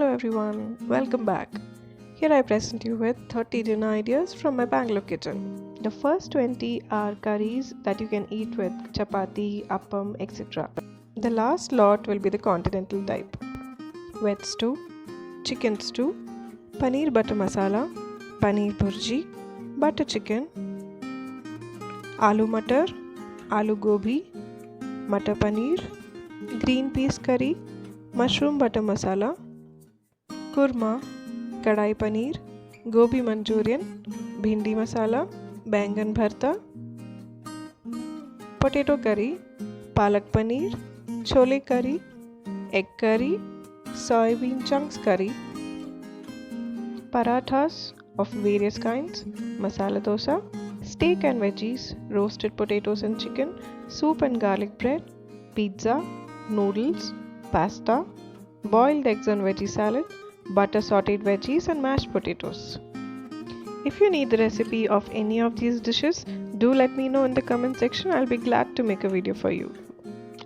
everyone, welcome back. Here I present you with 30 dinner ideas from my Bangalore kitchen. The first 20 are curries that you can eat with chapati, appam, etc. The last lot will be the continental type. Veg stew, chicken stew, paneer butter masala, paneer bhurji, butter chicken, aloo matar, aloo gobi, matar paneer, green peas curry, mushroom butter masala, Kurma, Kadai Paneer, Gobi manchurian, bhindi masala, bangan bharta, potato curry, Palak paneer, chole curry, egg curry, soybean chunks curry, Parathas of various kinds, Masala dosa, steak and veggies, roasted potatoes and chicken, soup and garlic bread, pizza, noodles, pasta, boiled eggs and veggie salad, butter sauteed veggies and mashed potatoes. If you need the recipe of any of these dishes, do let me know in the comment section. I'll be glad to make a video for you.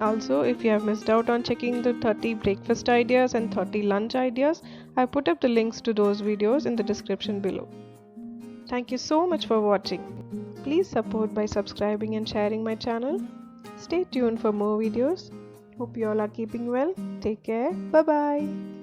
Also, if you have missed out on checking the 30 breakfast ideas and 30 lunch ideas, I put up the links to those videos in the description below. Thank you so much for watching. Please support by subscribing and sharing my channel. Stay tuned for more videos. Hope you all are keeping well. Take care. Bye bye.